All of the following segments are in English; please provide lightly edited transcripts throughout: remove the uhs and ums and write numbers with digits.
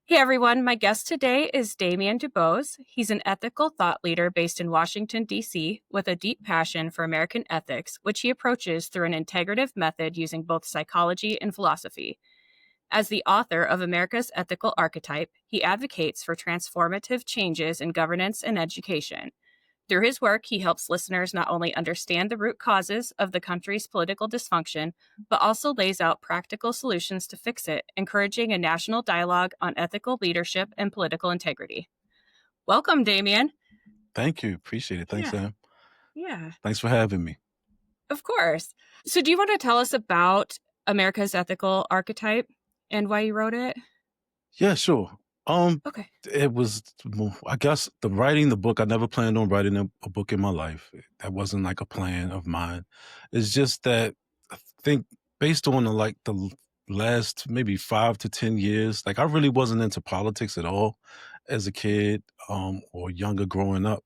Hey everyone, my guest today is Damien Dubose. He's an ethical thought leader based in Washington, D.C., with a deep passion for American ethics, which he approaches through an integrative method using both psychology and philosophy. As the author of America's Ethical Archetype, he advocates for transformative changes in governance and education. Through his work, he helps listeners not only understand the root causes of the country's political dysfunction, but also lays out practical solutions to fix it, encouraging a national dialogue on ethical leadership and political integrity. Welcome, Damien. Thank you. Appreciate it. Thanks, Yeah, Sam. yeah, Thanks for having me. of course. So, do you want to tell us about America's Ethical Archetype and why you wrote it? Yeah, sure. Okay. It was, I guess, the writing the book. I never planned on writing a book in my life. That wasn't like a plan of mine. It's just that I think based on the last maybe 5 to 10 years, like I really wasn't into politics at all as a kid, or younger growing up.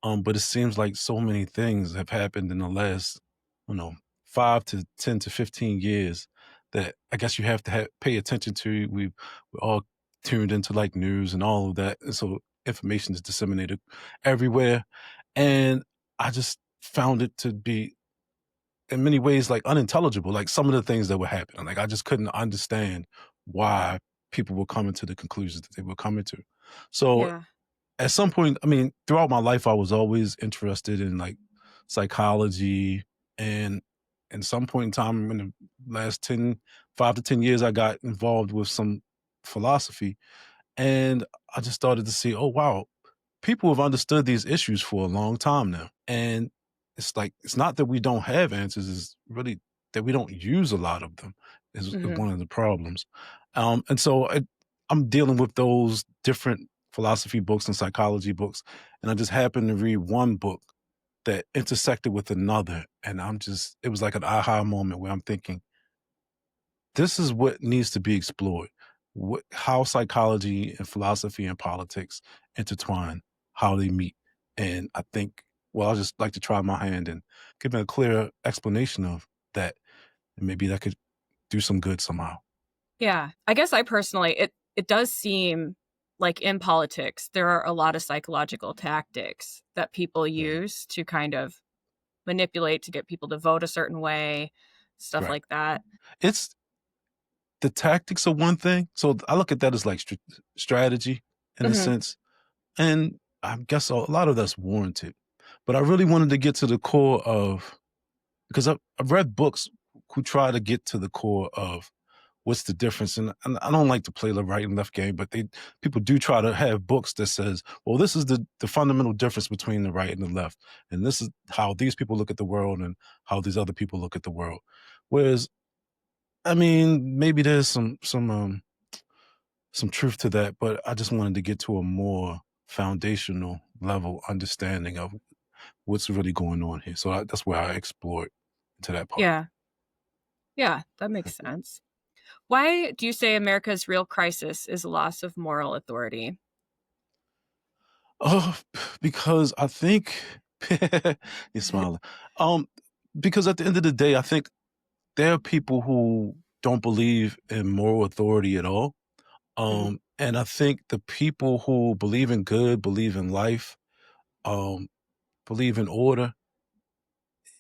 But it seems like so many things have happened in the last, you know, 5 to 10 to 15 years that I guess you have to pay attention to. We're all tuned into like news and all of that. And so information is disseminated everywhere. And I just found it to be in many ways like unintelligible, like some of the things that were happening. Like I just couldn't understand why people were coming to the conclusions that they were coming to. So Yeah. at some point, I mean, throughout my life, I was always interested in like psychology. And at some point in time in the last 5 to 10 years, I got involved with some philosophy. And I just started to see, oh, wow, people have understood these issues for a long time now. And it's like, it's not that we don't have answers, it's really that we don't use a lot of them is Hmm. one of the problems. And so I'm dealing with those different philosophy books and psychology books. And I just happened to read one book that intersected with another. And it was like an aha moment where I'm thinking, this is what needs to be explored. How psychology and philosophy and politics intertwine, how they meet. And I think, well, I'll just like to try my hand and give a clear explanation of that. And maybe that could do some good somehow. Yeah. I guess I personally, it does seem like in politics, there are a lot of psychological tactics that people Right. use to kind of manipulate to get people to vote a certain way, stuff Right. like that. It's the tactics are one thing. So I look at that as like strategy in a Hmm. sense. And I guess a lot of that's warranted. But I really wanted to get to the core of, because I've read books who try to get to the core of what's the difference. And I don't like to play the right and left game, but people do try to have books that says, well, this is the fundamental difference between the right and the left. And this is how these people look at the world and how these other people look at the world. Whereas, I mean, maybe there's some truth to that, but I just wanted to get to a more foundational level understanding of what's really going on here. So that's where I explored into that part. Yeah. Yeah. That makes sense. Why do you say America's real crisis is a loss of moral authority? Oh, because I think you're smiling. Um, because at the end of the day, I think there are people who don't believe in moral authority at all. Mhm. And I think the people who believe in good, believe in life, um, believe in order,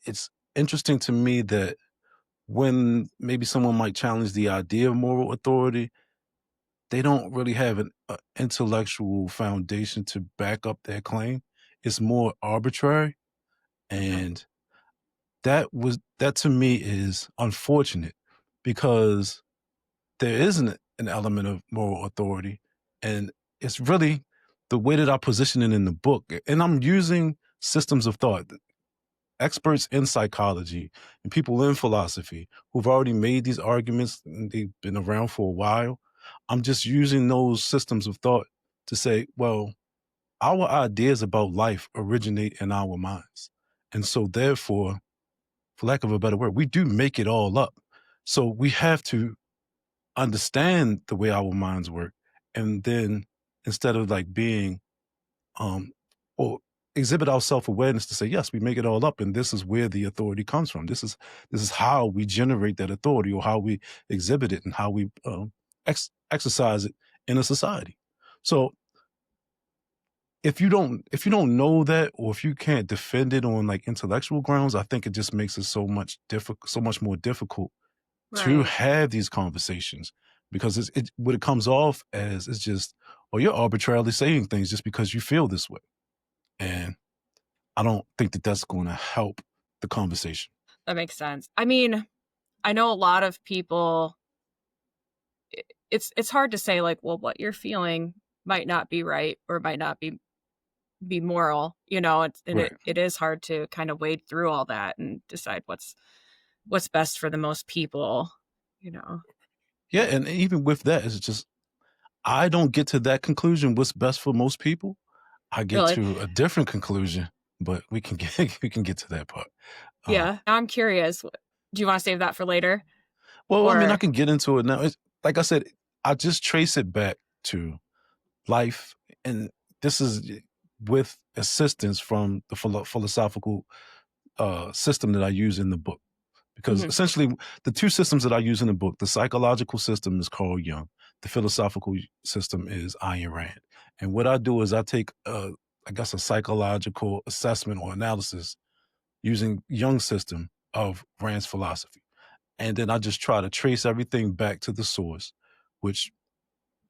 it's interesting to me that when maybe someone might challenge the idea of moral authority, they don't really have an intellectual foundation to back up their claim. It's more arbitrary. Okay. And that to me is unfortunate because there isn't an element of moral authority. And it's really the way that I position it in the book. And I'm using systems of thought, experts in psychology and people in philosophy who've already made these arguments and they've been around for a while. I'm just using those systems of thought to say, well, our ideas about life originate in our minds. And so therefore, for lack of a better word, we do make it all up. So we have to understand the way our minds work. And then instead of like being, or exhibit our self-awareness to say, yes, we make it all up. And this is where the authority comes from. This is how we generate that authority or how we exhibit it and how we exercise it in a society. So if you don't know that, or if you can't defend it on like intellectual grounds, I think it just makes it so much more difficult to Right. have these conversations, because what it comes off as is just, oh, you're arbitrarily saying things just because you feel this way. And I don't think that that's going to help the conversation. That makes sense. I mean, I know a lot of people it's hard to say like, well, what you're feeling might not be right or might not be moral, Right. it is hard to kind of wade through all that and decide what's best for the most people, you know. Yeah. And even with that, it's just, I don't get to that conclusion, what's best for most people. I get Really? to a different conclusion, but we can get we can get to that part. Uh, Yeah. Now I'm curious. Do you want to save that for later? well, I mean, I Or can get into it now. It's, like I said, I just trace it back to life, and this is with assistance from the philosophical system that I use in the book. Because Mhm. essentially, the two systems that I use in the book, the psychological system is Carl Jung, the philosophical system is Ayn Rand. And what I do is I take, I guess, a psychological assessment or analysis using Jung's system of Rand's philosophy. And then I just try to trace everything back to the source, which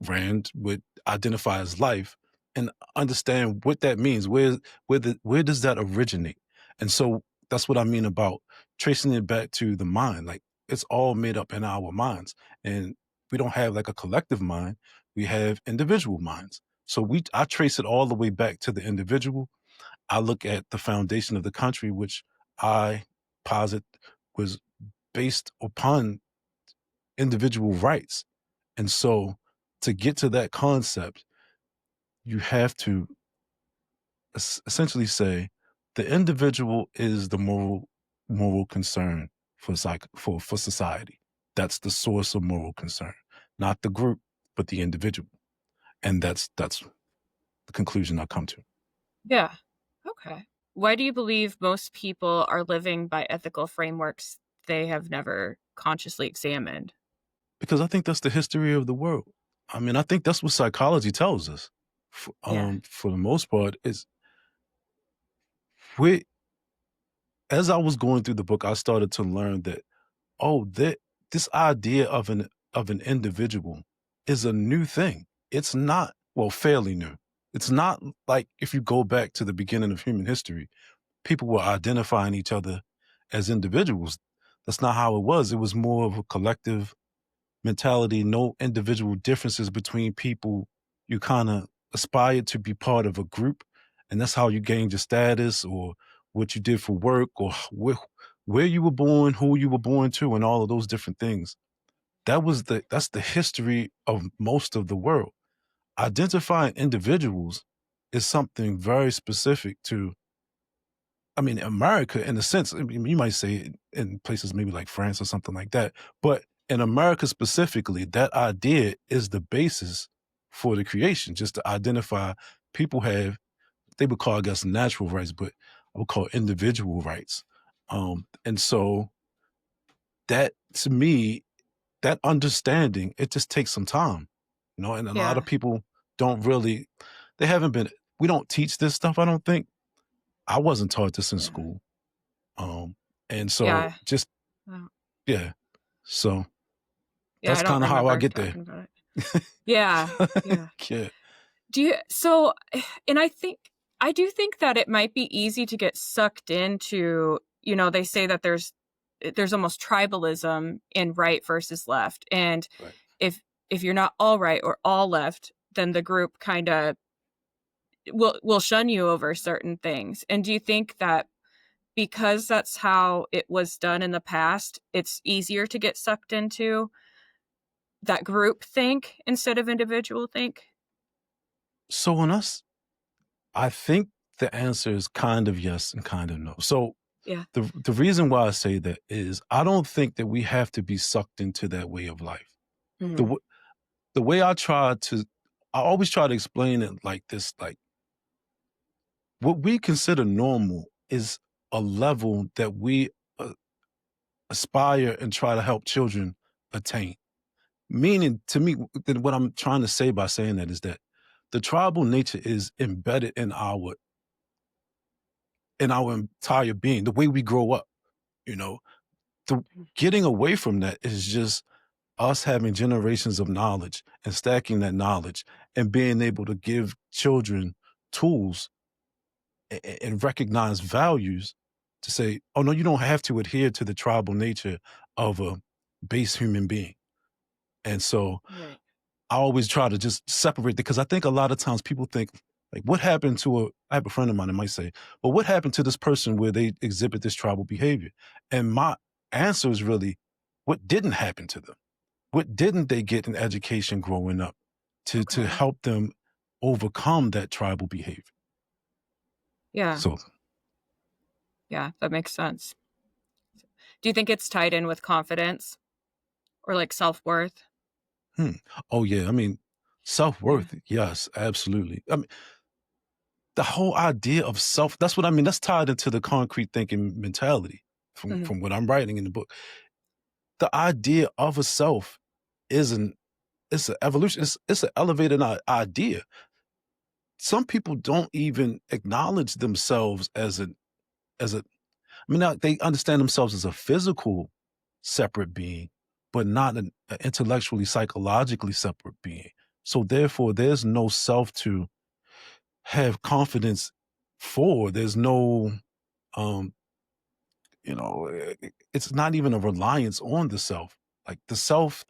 Rand would identify as life, and understand what that means. Where does that originate? And so that's what I mean about tracing it back to the mind. Like, it's all made up in our minds, and we don't have like a collective mind. We have individual minds. So I trace it all the way back to the individual. I look at the foundation of the country, which I posit was based upon individual rights. And so to get to that concept, you have to essentially say the individual is the moral concern for society. That's the source of moral concern, not the group, but the individual. And that's the conclusion I come to. Yeah. Okay. Why do you believe most people are living by ethical frameworks they have never consciously examined? Because I think that's the history of the world. I mean, I think that's what psychology tells us. Yeah. For the most part, is we as I was going through the book, I started to learn that, oh, that this idea of an individual is a new thing. It's not, well, fairly new. It's not like if you go back to the beginning of human history, people were identifying each other as individuals. That's not how it was. It was more of a collective mentality, no individual differences between people. You kind of aspired to be part of a group, and that's how you gained your status, or what you did for work, or where you were born, who you were born to, and all of those different things. That's the history of most of the world. Identifying individuals is something very specific to, I mean, America, in a sense. I mean, you might say in places maybe like France or something like that, but in America specifically, that idea is the basis for the creation. Just to identify, people have, they would call, I guess, natural rights, but I would call individual rights. And so that, to me, that understanding, it just takes some time, and a lot of Yeah. people don't really, they haven't been, we don't teach this stuff. I don't think I wasn't taught this in Yeah. school. Um, and so Yeah. just, Wow. yeah. So Yeah, that's I don't kind of how I remember get there. talking about it. Yeah. Yeah. Yeah. Do you so and I do think that it might be easy to get sucked into, they say that there's almost tribalism in right versus left. And Right. if you're not all right or all left, then the group kind of will shun you over certain things. And do you think that because that's how it was done in the past, it's easier to get sucked into that group think instead of individual think? So on us, I think the answer is kind of yes and kind of no. So Yeah. the reason why I say that is, I don't think that we have to be sucked into that way of life. The Mhm. w- the way I always try to explain it like this: like, what we consider normal is a level that we uh, aspire and try to help children attain. Meaning to me, then what I'm trying to say by saying that is that the tribal nature is embedded in our entire being, the way we grow up, you know. The getting away from that is just us having generations of knowledge and stacking that knowledge and being able to give children tools and recognize values to say, oh no, you don't have to adhere to the tribal nature of a base human being. And so Right. I always try to just separate because I think a lot of times people think, like, what happened to I have a friend of mine that might say, well, what happened to this person where they exhibit this tribal behavior? And my answer is really, what didn't happen to them? What didn't they get in education growing up to Okay. help them overcome that tribal behavior? Yeah. So, Yeah. That makes sense. Do you think it's tied in with confidence or like self worth? hmm. Oh yeah, I mean, Yeah. self-worth, yes, absolutely. I mean, the whole idea of self, that's what I mean. That's tied into the concrete thinking mentality Hmm. from what I'm writing in the book. The idea of a self isn't it's an evolution, it's an elevated idea. Some people don't even acknowledge themselves as a I mean, now they understand themselves as a physical separate being, but not an intellectually, psychologically separate being. So therefore, there's no self to have confidence for. There's no, um, it's not even a reliance on the self. Like the self,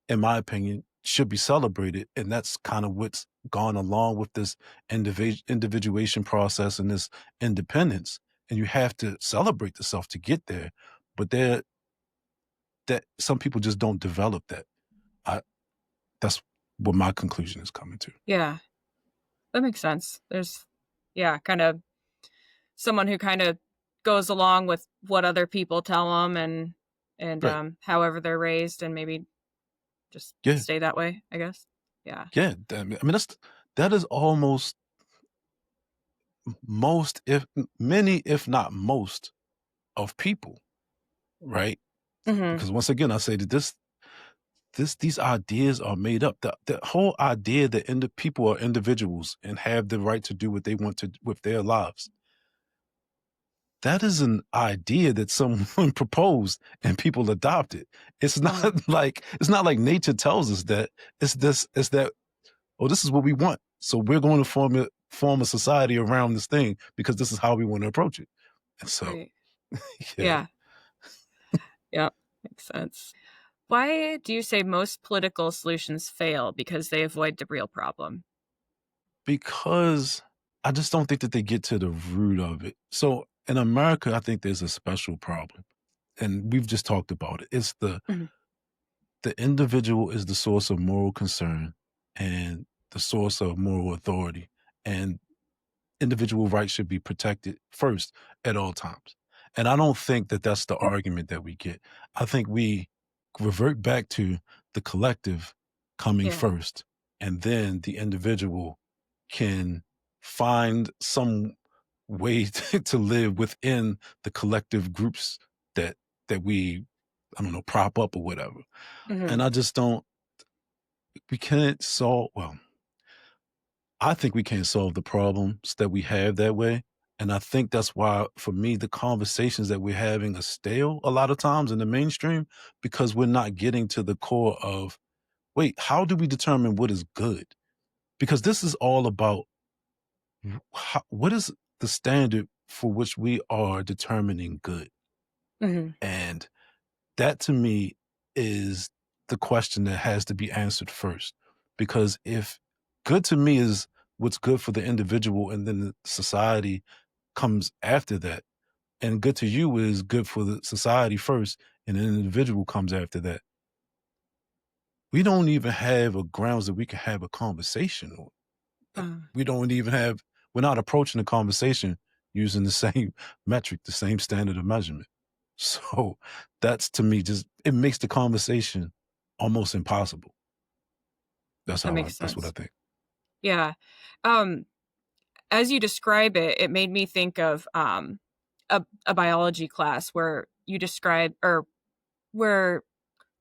in my opinion, should be celebrated, and that's kind of what's gone along with this individuation process and this independence. And you have to celebrate the self to get there. But that some people just don't develop that. I That's what my conclusion is coming to. Yeah. That makes sense. There's, yeah, kind of someone who kind of goes along with what other people tell them and Right. however they're raised and maybe just Yeah. stay that way, I guess. Yeah. Yeah. I mean, that is almost most, if many, if not most, of people, right? Mhm. Because once again, I say that these ideas are made up. The whole idea that people are individuals and have the right to do what they want to with their lives. That is an idea that someone proposed and people adopted. It's Uh-huh. not like nature tells us that. It's that, oh, this is what we want. So we're going to form a society around this thing because this is how we want to approach it. And so, Right. yeah, Yeah. Yeah. Makes sense. Why do you say most political solutions fail because they avoid the real problem? because I just don't think that they get to the root of it. So in America, I think there's a special problem, and we've just talked about it. It's Mhm. the individual is the source of moral concern and the source of moral authority, and individual rights should be protected first at all times. And I don't think that that's the argument that we get. I think we revert back to the collective coming Yeah. first, and then the individual can find some way to live within the collective groups that we, I don't know, prop up or whatever. And Mhm. I just don't, we can't solve, well, I think we can't solve the problems that we have that way. And I think that's why, for me, the conversations that we're having are stale a lot of times in the mainstream because we're not getting to the core of, wait, how do we determine what is good? Because this is all about what is the standard for which we are determining good? Mhm. And that to me is the question that has to be answered first. Because if good to me is what's good for the individual and then the society comes after that, and good to you is good for the society first and then the individual comes after that, we don't even have a grounds that we can have a conversation on. Like, Uh, we don't even have, we're not approaching the conversation using the same metric, the same standard of measurement. So that's to me just it makes the conversation almost impossible. that makes That's what I sense. think. Yeah. Um, as you describe it, it made me think of a biology class where you describe or where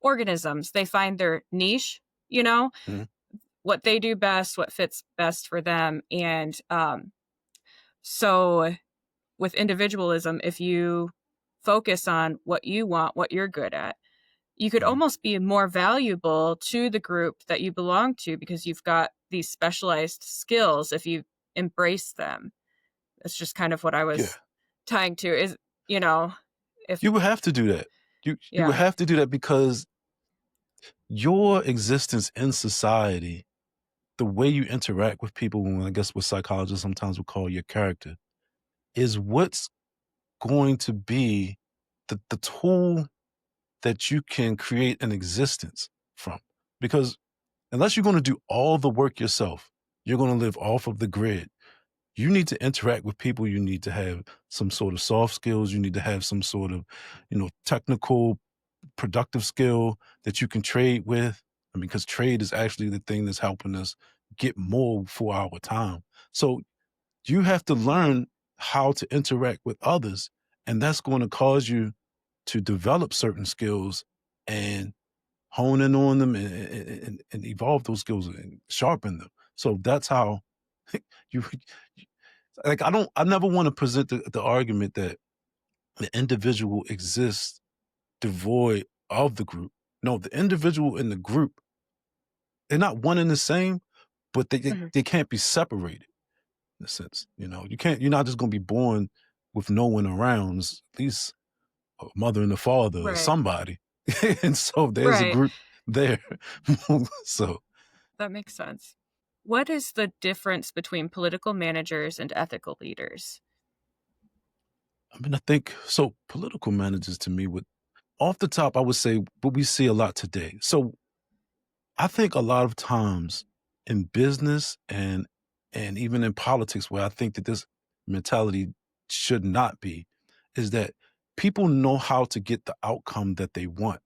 organisms. They find their niche, you know, Mhm. what they do best, what fits best for them. And so with individualism, if you focus on what you want, what you're good at, you could Mhm. almost be more valuable to the group that you belong to because you've got these specialized skills if you embrace them. That's just kind of what I Yeah. was tying to is, you know, if You would have to do that. You would yeah. have to do that because your existence in society, the way you interact with people, when I guess what psychologists sometimes would call your character, is what's going to be the tool that you can create an existence from. Because unless you're going to do all the work yourself, you're going to live off of the grid. You need to interact with people. You need to have some sort of soft skills. You need to have some sort of, technical, productive skill that you can trade with. I mean, because trade is actually the thing that's helping us get more for our time. So you have to learn how to interact with others, and that's going to cause you to develop certain skills and hone in on them and evolve those skills and sharpen them. So that's how you like. I never want to present the argument that the individual exists devoid of the group. No, the individual and the group, they're not one and the same, but Mhm. they can't be separated in a sense. You're not just going to be born with no one around. It's at least a mother and a father or Right. somebody. And so there's a Right. group there. So, That makes sense. What is the difference between political managers and ethical leaders? I mean, I think so. Political managers to me would, off the top, I would say what we see a lot today. So I think a lot of times in business and even in politics, where I think that this mentality should not be, is that people know how to get the outcome that they want,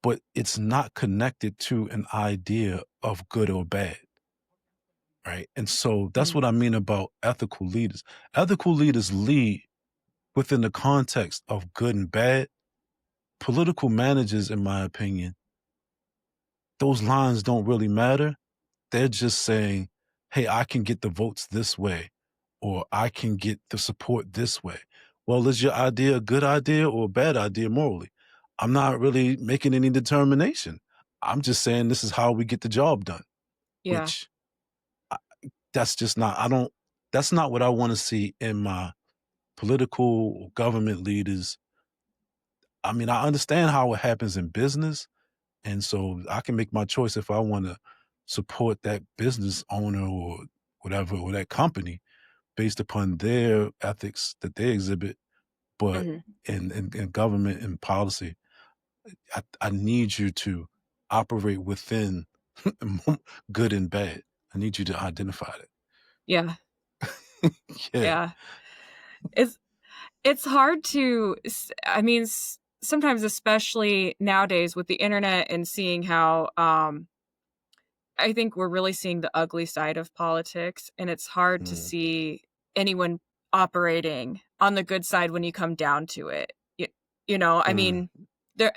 but it's not connected to an idea of good or bad. Right. And so that's Mhm. what I mean about ethical leaders. Ethical leaders lead within the context of good and bad. Political managers, in my opinion, those lines don't really matter. They're just saying, hey, I can get the votes this way, or I can get the support this way. Well, is your idea a good idea or a bad idea morally? I'm not really making any determination. I'm just saying this is how we get the job done, Yeah. which I- that's just not, that's not what I want to see in my political or government leaders. I mean, I understand how it happens in business. And so I can make my choice if I want to support that business owner or whatever, or that company based upon their ethics that they exhibit. But Mhm. in government and policy, I need you to operate within good and bad. I need you to identify Yeah. that. Yeah. Yeah. It's it's hard to I mean, sometimes especially nowadays with the internet and seeing how I think we're really seeing the ugly side of politics, and it's hard to Mm, see anyone operating on the good side when you come down to it. I mm, mean, there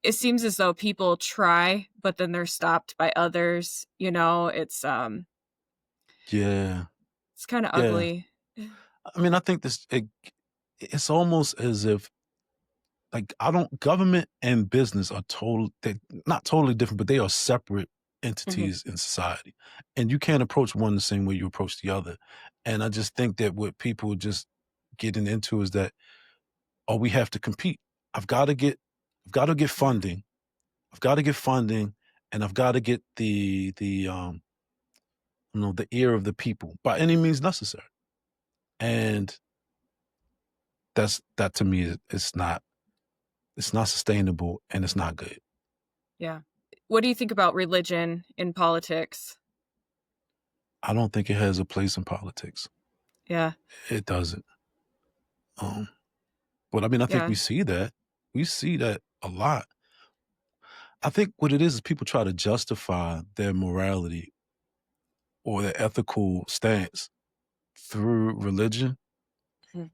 it seems as though people try, but then they're stopped by others, yeah. it's kinda Yeah. ugly. I mean, I think it's almost as if, like, I don't government and business are they not totally different, but they are separate Mhm. entities in society. And you can't approach one the same way you approach the other. And I just think that what people are just getting into is that, oh, we have to compete. I've got to get I've got to get Yeah. funding. I've got to get funding and I've got to get the the ear of the people by any means necessary. And that to me it's not sustainable and it's not good. Yeah. What do you think about religion in politics? I don't think it has a place in politics. Yeah. It doesn't. Um, but I mean, I think Yeah. we see that. We see that a lot. I think what it is people try to justify their morality or their ethical stance through religion, Mhm.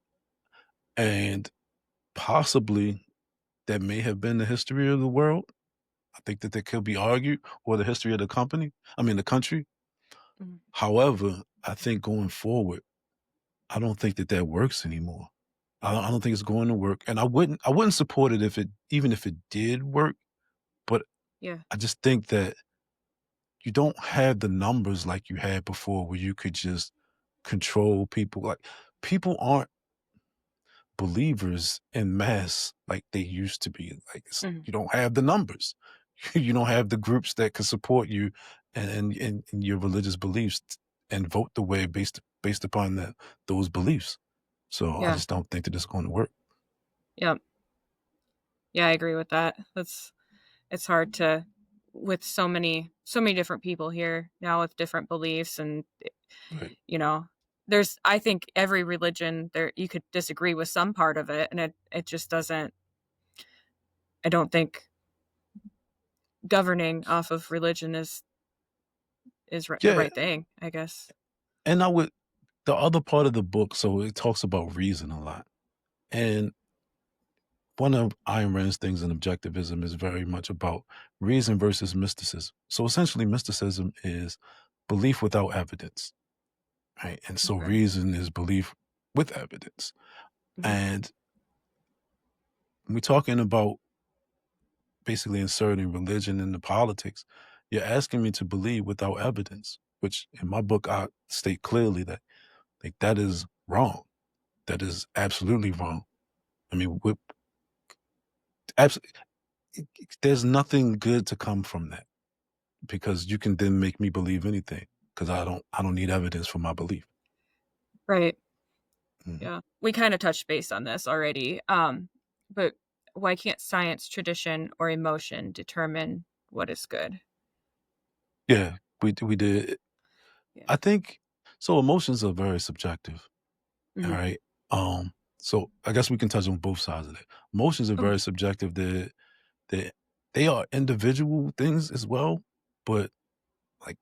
and possibly that may have been the history of the world. I think that could be argued, or the history of the company. I mean, the country. Mhm. However, I think going forward, I don't think that works anymore. I don't think it's going to work, and I wouldn't support it if it even if it did work. But Yeah. I just think that you don't have the numbers like you had before, where you could just control people. Like, people aren't believers in mass like they used to be. Like, Mhm. you don't have the numbers. You don't have the groups that can support you and your religious beliefs and vote the way based upon those beliefs. So I Yeah. just don't think that it's going to work. Yeah. Yeah, I agree with that. It's hard to with so many different people here now with different beliefs and Right. you know, there's I think every religion there you could disagree with some part of it and it just doesn't I don't think governing off of religion is the Yeah, right thing, I guess. and I would the other part of the book. So it talks about reason a lot, and one of Ayn Rand's things in objectivism is very much about reason versus mysticism. So essentially, mysticism is belief without evidence, right? And so Okay. reason is belief with evidence. Mhm. And we're talking about basically inserting religion into politics. You're asking me to believe without evidence, which in my book I state clearly that like that is wrong. That is absolutely wrong. I mean, absolutely, there's nothing good to come from that, because you can then make me believe anything, because I don't need evidence for my belief. Right. Mhm. Yeah. We kinda touched base on this already, but why can't science, tradition, or emotion determine what is good? Yeah, we did. Yeah. I think so. Emotions are very subjective. All Mhm. right. So I guess we can touch on both sides of that. Emotions are Okay. very subjective. That they are individual things as well, but like,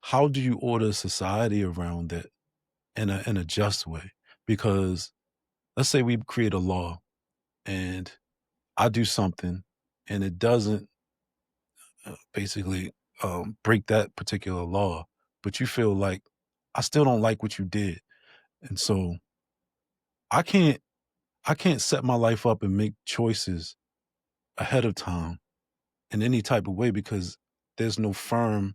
how do you order society around that in a just way? Because let's say we create a law and I do something and it doesn't basically break that particular law, but you feel like I still don't like what you did, and so I can't I can't set my life up and make choices ahead of time in any type of way, because there's no firm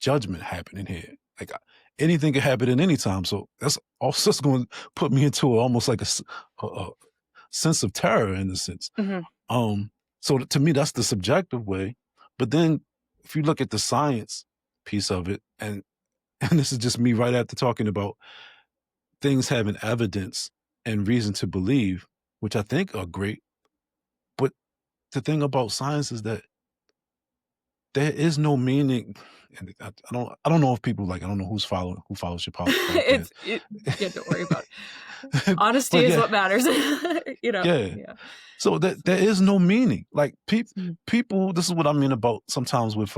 judgment happening here. Like, anything can happen at any time, so that's also going to put me into almost like a sense of terror in a sense. Mhm. Um, so to me, that's the subjective way. But then if you look at the science piece of it, and and this is just me right after talking about things having evidence and reason to believe, which I think are great. But the thing about science is that there is no meaning. And I don't know if people like, I don't know who follows your podcast. It's it Yeah, don't worry about it. Honesty But is yeah, what matters, you know? yeah. Yeah. So that there is no meaning. Like, Mhm. people, this is what I mean about sometimes with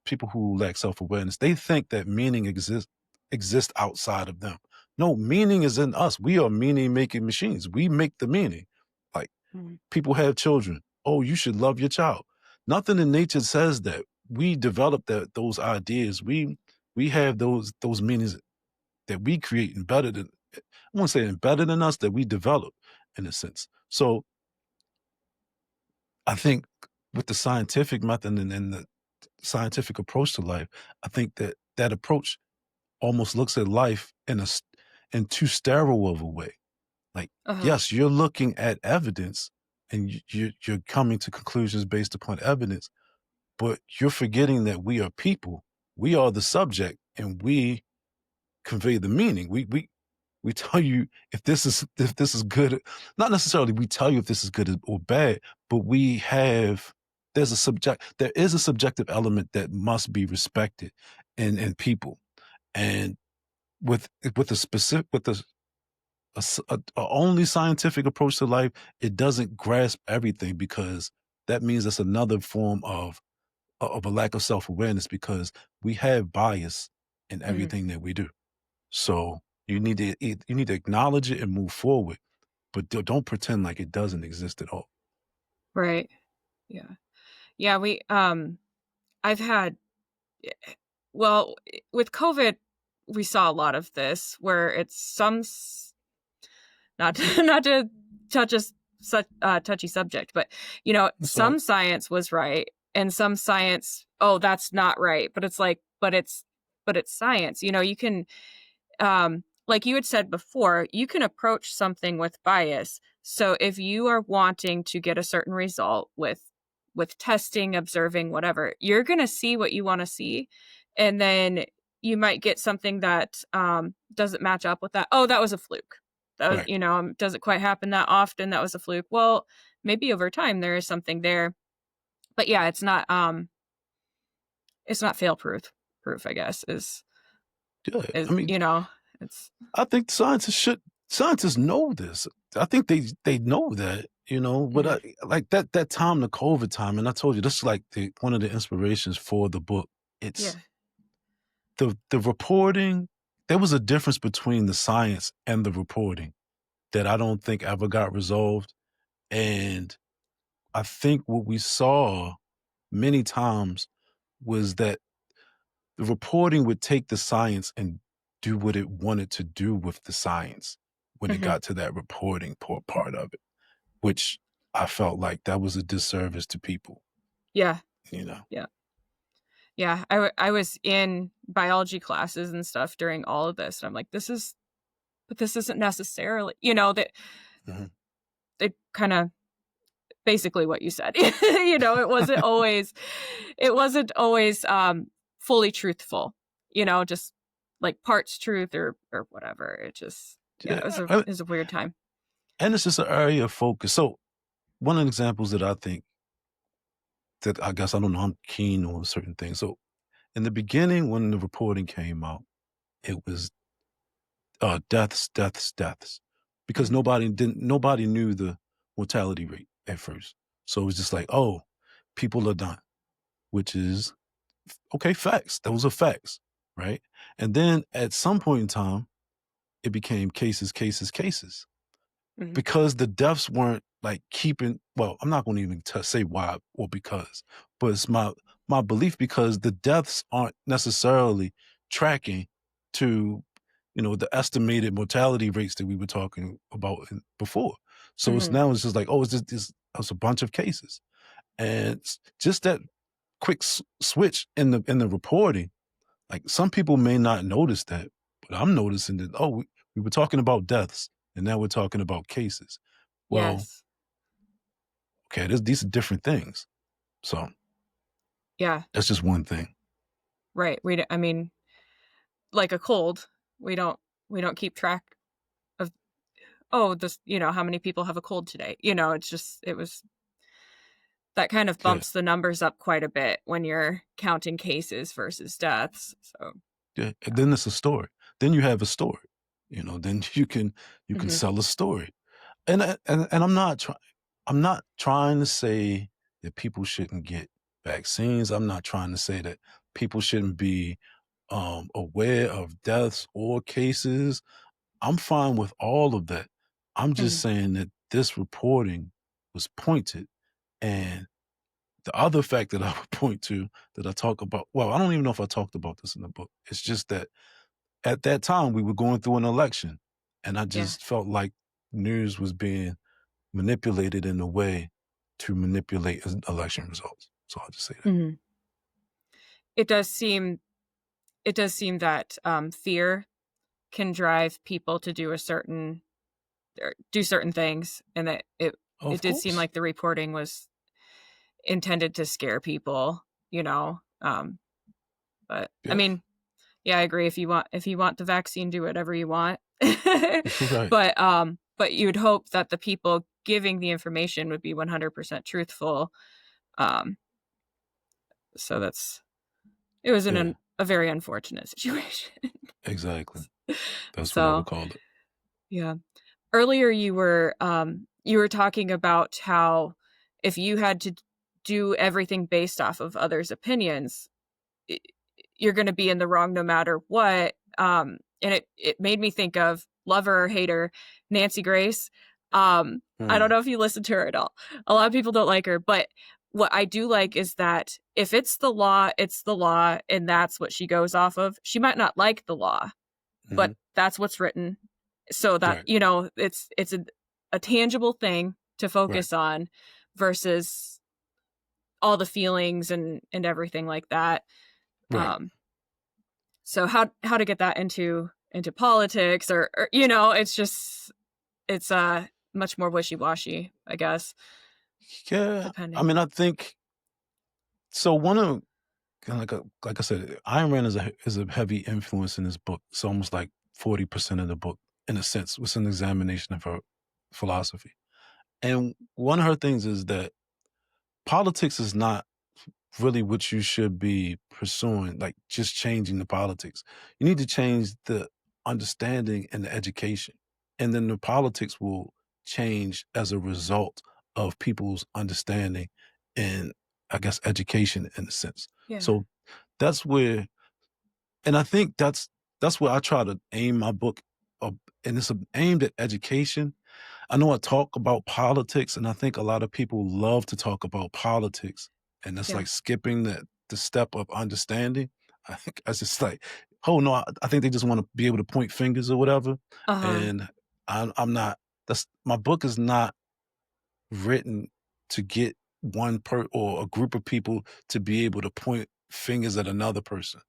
people who lack self-awareness. They think that meaning exists outside of them. No, meaning is in us. We are meaning making machines. We make the meaning. Like, Mhm. people have children. Oh, you should love your child. Nothing in nature says that. We develop those ideas. We have those meanings that we create embedded in, I won't say embedded in us, that we develop in a sense. So I think with the scientific method and the scientific approach to life, I think that approach almost looks at life in too sterile of a way. Like, Uh-huh. yes, you're looking at evidence and you're coming to conclusions based upon evidence, but you're forgetting that we are people. We are the subject, and we convey the meaning. We tell you if this is good. Not necessarily we tell you if this is good or bad, but there is a subjective element that must be respected in people. And with a specific with a only scientific approach to life, it doesn't grasp everything, because that means it's another form of a lack of self-awareness, because we have bias in Mhm. everything that we do. So you need to acknowledge it and move forward, but don't pretend like it doesn't exist at all. Right. Yeah. Yeah, I've had well, with COVID, we saw a lot of this where it's not to, not to touch a such touchy subject, but That's right. some science was right and some science, oh, that's not right. But it's like, but it's science. You can, like you had said before, you can approach something with bias. So if you are wanting to get a certain result with testing, observing, whatever, you're going to see what you want to see, and then you might get something that doesn't match up with that. Oh, that was a fluke. That was, Right. doesn't quite happen that often. That was a fluke. Well, maybe over time there is something there, but yeah, it's not fail proof, I guess, Yeah. I is mean, it's I think scientists know this. I think they know that, but yeah. like that time, the COVID time, and I told you this is like one of the inspirations for the book. It's Yeah. the reporting. There was a difference between the science and the reporting that I don't think ever got resolved. And I think what we saw many times was that the reporting would take the science and do what it wanted to do with the science when it Mhm. got to that reporting part of it, which I felt like that was a disservice to people, Yeah. you know? Yeah. Yeah. I was in biology classes and stuff during all of this, and I'm like, but this isn't necessarily, that Mhm. it kind of basically what you said. It wasn't always fully truthful, just like parts truth or whatever. It just, yeah, Yeah, it was a weird time. and it's just an area of focus. So one of the examples that I think that I guess I don't know, I'm keen on certain things. So in the beginning, when the reporting came out, it was deaths, deaths, deaths, because Mhm. nobody knew the mortality rate at first. So it was just like, oh, people are done, which is okay, facts. Those are facts, right? And then at some point in time, it became cases, cases, cases Mhm. because the deaths weren't like keeping. Well, I'm not going to even say why or because, but it's my belief because the deaths aren't necessarily tracking to the estimated mortality rates that we were talking about before. So Mhm. it's just like, oh, it's a bunch of cases, and just that quick switch in the reporting. Like some people may not notice that, but I'm noticing that. Oh, we were talking about deaths, and now we're talking about cases. Well, Yes. okay, these are different things. So Yeah. that's just one thing. Right. I mean, like a cold, we don't we don't keep track of, oh, this, how many people have a cold today. It was that kind of Yeah, bumps the numbers up quite a bit when you're counting cases versus deaths. So, yeah. And yeah. then it's a story. Then you have a story. Then you can Mhm. sell a story. And I'm not trying to say that people shouldn't get vaccines. I'm not trying to say that people shouldn't be aware of deaths or cases. I'm fine with all of that. I'm just Mhm. saying that this reporting was pointed. And the other fact that I would point to that I talk about, well, I don't even know if I talked about this in the book. It's just that at that time we were going through an election, and I Yeah. just felt like news was being manipulated in a way to manipulate election results. So I'll just say that. Mhm. It does seem it does seem that fear can drive people to do a certain or do certain things, and that it Of did seem course. like the reporting was intended to scare people, but I Yeah. mean, yeah, I agree. If you want the vaccine, do whatever you want. Right. But you would hope that the people giving the information would be 100% truthful. Um, so it was Yeah. a very unfortunate situation. Exactly. That's what I would So, call it. yeah. Earlier you were talking about how if you had to do everything based off of others' opinions, i- you're going to be in the wrong no matter what. And it made me think of lover or hater Nancy Grace. Um, I don't Mm, know if you listen to her at all. A lot of people don't like her, but what I do like is that if it's the law, and that's what she goes off of. She might not like the law, mhm. but that's what's written. So that, Right, it's a tangible thing to right, focus on versus all the feelings and everything like that. right. Um, so how to get that into politics, or it's just it's much more wishy-washy, I guess, Yeah, I depending. mean, I think so. One of kinda like I said, Ayn Rand is a heavy influence in this book. It's almost like 40% of the book, in a sense. It's an examination of her philosophy. And one of her things is that politics is not really what you should be pursuing, like just changing the politics. You need to change the understanding and the education. And then the politics will change as a result of people's understanding and, I guess, education in a sense. Yeah. So that's where, and I think that's where I try to aim my book, and it's aimed at education. I know I talk about politics, and I think a lot of people love to talk about politics, and it's Yeah. like skipping the step of understanding. I think I just like, oh no, I think they just want to be able to point fingers or whatever. Uh-huh. And I'm not. That's my book is not written to get one or a group of people to be able to point fingers at another person,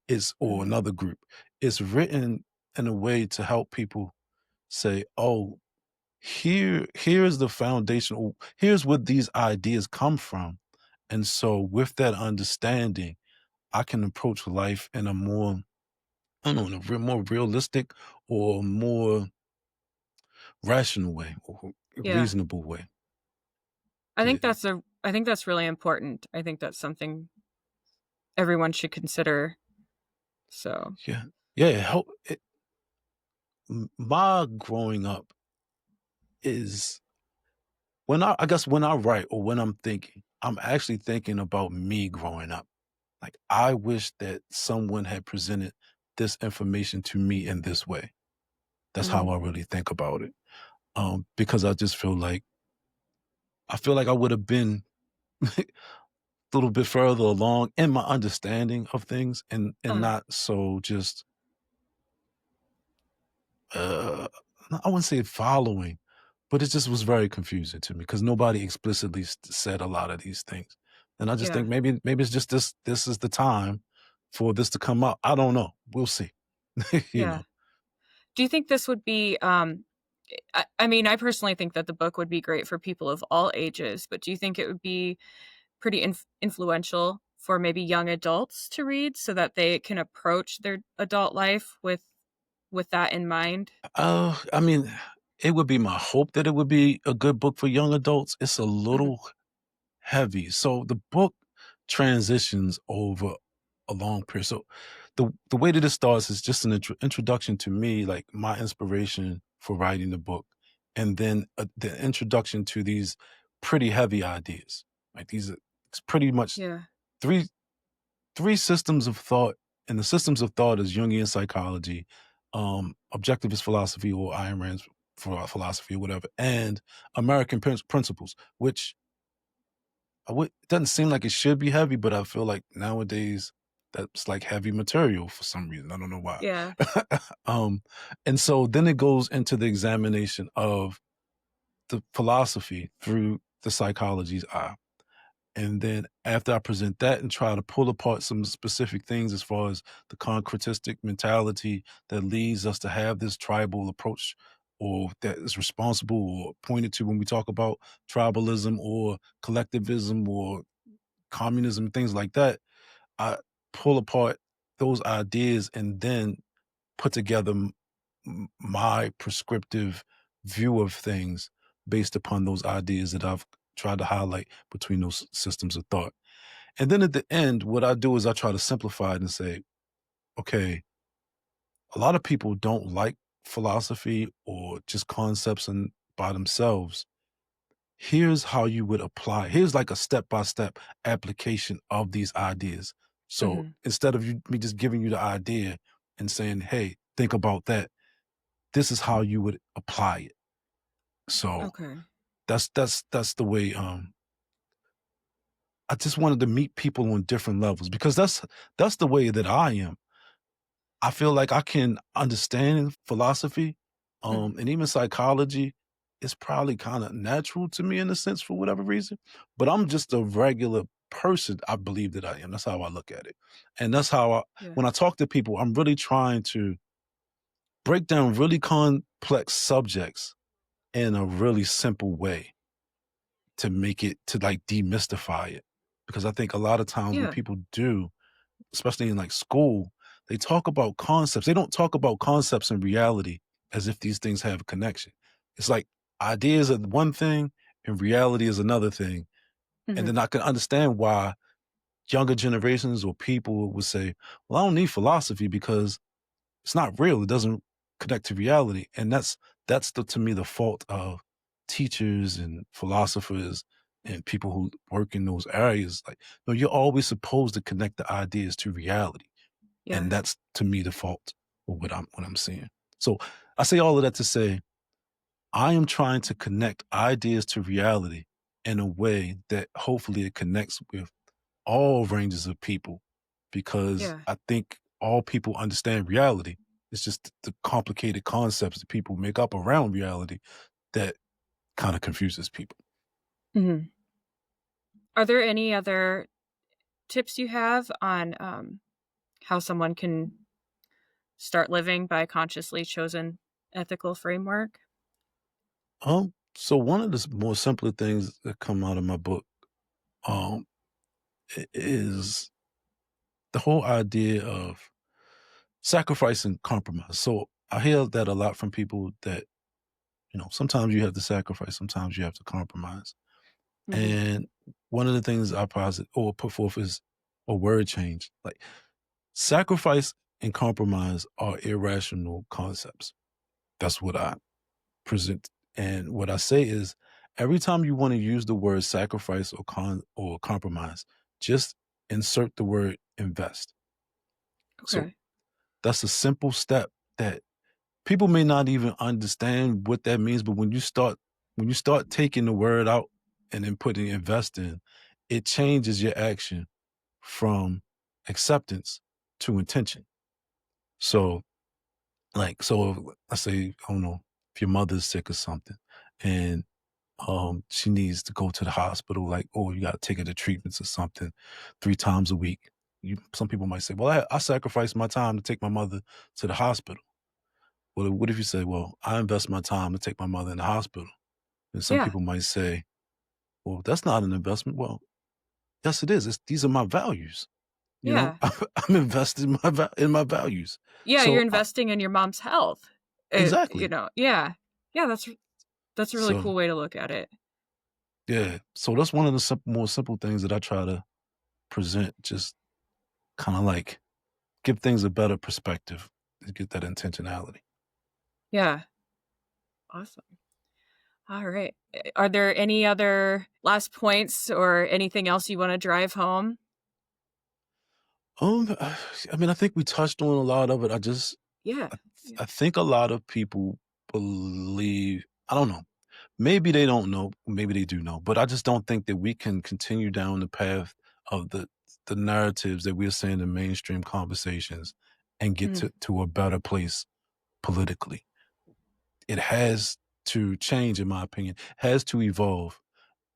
is or Mhm. another group. It's written in a way to help people say, oh, here is the foundation, or here's where these ideas come from. And so with that understanding, I can approach life in a more, I don't know, in a more realistic or more rational way or Yeah. reasonable way. I think Yeah. I think that's really important. I think that's something everyone should consider. So, Yeah. Yeah. My growing up is when I guess when I write or when I'm thinking, I'm actually thinking about me growing up. Like, I wish that someone had presented this information to me in this way. That's how mhm. I really think about it. Because I just I feel like I would have been a little bit further along in my understanding of things and Uh, not so just uh I wouldn't say following, but it just was very confusing to me because nobody explicitly said a lot of these things. And I just yeah. think maybe it's just this is the time for this to come out. I don't know. We'll see. you Yeah. know. Do you think this would be I mean, I personally think that the book would be great for people of all ages, but do you think it would be pretty influential for maybe young adults to read so that they can approach their adult life with that in mind? I mean, it would be my hope that it would be a good book for young adults. It's a Mhm. little heavy. So the book transitions over a long period. So the way that it starts is just an introduction to me, like my inspiration for writing the book, and then the introduction to these pretty heavy ideas. Like these are it's pretty much Yeah. three three systems of thought, and the systems of thought is Jungian psychology, objectivist philosophy or Ayn Rand's philosophy or whatever, and American principles, which it doesn't seem like it should be heavy, but I feel like nowadays that's like heavy material for some reason. I don't know why. Yeah. um, and so then it goes into the examination of the philosophy through the psychology's eye. And then after I present that and try to pull apart some specific things as far as the concretistic mentality that leads us to have this tribal approach or that is responsible or pointed to when we talk about tribalism or collectivism or communism, things like that, I pull apart those ideas and then put together my prescriptive view of things based upon those ideas that I've tried to highlight between those systems of thought. And then at the end, what I do is I try to simplify it and say, okay, a lot of people don't like philosophy or just concepts and by themselves. Here's how you would apply. Here's like a step by step application of these ideas. So Mhm. instead of me just giving you the idea and saying, hey, think about that, this is how you would apply it. So Okay. that's the way. I just wanted to meet people on different levels because that's the way that I am. I feel like I can understand philosophy, Mhm. and even psychology. It's probably kind of natural to me in a sense for whatever reason, but I'm just a regular person. I believe that I am. That's how I look at it, and that's how Yeah. when I talk to people, I'm really trying to break down really complex subjects in a really simple way to make it to like demystify it. Because I think a lot of times what Yeah. people do, especially in like school, they talk about concepts. They don't talk about concepts in reality as if these things have a connection. It's like ideas are one thing and reality is another thing. And Mhm. then I can understand why younger generations or people would say, well, I don't need philosophy because it's not real. It doesn't connect to reality. And that's to me the fault of teachers and philosophers and people who work in those areas. Like, no, you're always supposed to connect the ideas to reality. Yeah. And that's to me the fault of what I'm seeing. So I say all of that to say I am trying to connect ideas to reality in a way that hopefully it connects with all ranges of people because Yeah. I think all people understand reality. It's just the complicated concepts that people make up around reality that kind of confuses people. Mhm. Are there any other tips you have on, how someone can start living by a consciously chosen ethical framework? So one of the more simpler things that come out of my book um is the whole idea of sacrifice and compromise. So I hear that a lot from people that, sometimes you have to sacrifice, sometimes you have to compromise. Mhm. And one of the things I posit or put forth is a word change. Like sacrifice and compromise are irrational concepts. That's what I present. And what I say is every time you want to use the word sacrifice or compromise, just insert the word invest. So Okay. that's a simple step that people may not even understand what that means, but when you start taking the word out and then putting invest in, it changes your action from acceptance to intention. So, so let's say, I don't know, if your mother's sick or something and she needs to go to the hospital, like, oh, you gotta take her to treatments or something 3 times a week. Some people might say, well, I sacrificed my time to take my mother to the hospital. Well, what if you say, well, I invest my time to take my mother in the hospital? And some Yeah. people might say, well, that's not an investment. Well, yes, it is. These are my values. Yeah. I'm invested in in my values. Yeah, you're So investing in your mom's health. exactly. Yeah. Yeah, that's a really So cool way to look at it. yeah. So that's one of the more simple things that I try to present. Just kind of like give things a better perspective to get that intentionality. Yeah. Awesome. Alright. Are there any other last points or anything else you wanna drive home? I mean, I think we touched on a lot of it. Yeah. I, Yeah. I think a lot of people believe. I don't know. Maybe they don't know, maybe they do know, but I just don't think that we can continue down the path of the narratives that we're seeing in mainstream conversations and get Mhm. to a better place politically. It has to change, in my opinion, has to evolve.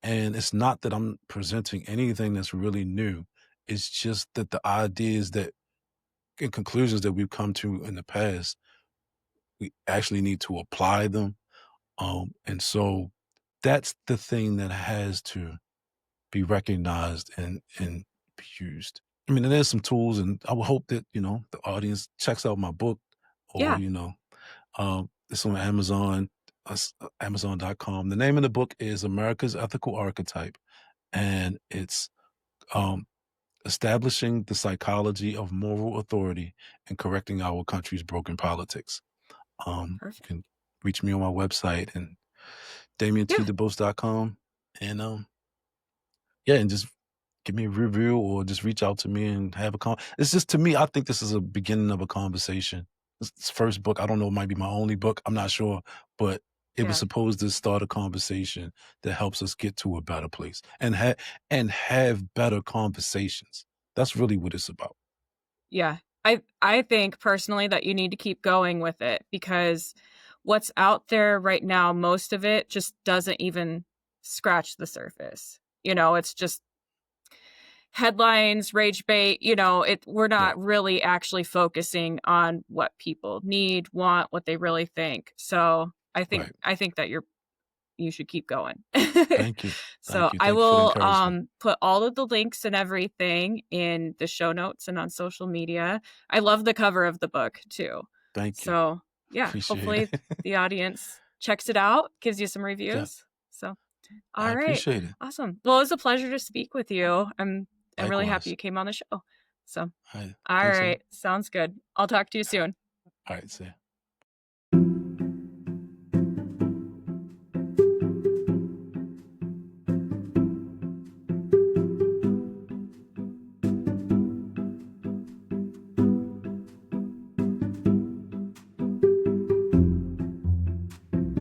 And it's not that I'm presenting anything that's really new. It's just that the ideas that and conclusions that we've come to in the past, we actually need to apply them. And so that's the thing that has to be recognized and be used. I mean, there's some tools, and I would hope that the audience checks out my book, or Yeah. it's on Amazon, Amazon.com. The name of the book is America's Ethical Archetype, and it's um, establishing the psychology of moral authority and correcting our country's broken politics. You Perfect. can reach me on my website and Yeah. DamienTDubose.com, and yeah, and just give me a review or just reach out to me and have a it's just, to me, I think this is a beginning of a conversation. This first book, I don't know, it might be my only book. I'm not sure, but It was Yeah. supposed to start a conversation that helps us get to a better place and have better conversations. That's really what it's about. Yeah. I think personally that you need to keep going with it because what's out there right now, most of it just doesn't even scratch the surface. It's just headlines, rage bait, we're Right. not really actually focusing on what people need, want, what they really think. So I think Right. I think that you should keep going. Thank you. So Thank you. I Thank you for the will encouragement. put all of the links and everything in the show notes and on social media. I love the cover of the book too. Thank you. So yeah, Appreciate hopefully it. the audience checks it out, gives you some Yeah, reviews. So I all right. appreciate it. Awesome. Well, it was a pleasure to speak with you. I'm really happy Likewise. you came on the show. So All right. all Thanks, Sam. right. Sounds good. I'll talk to you soon. All right, see ya.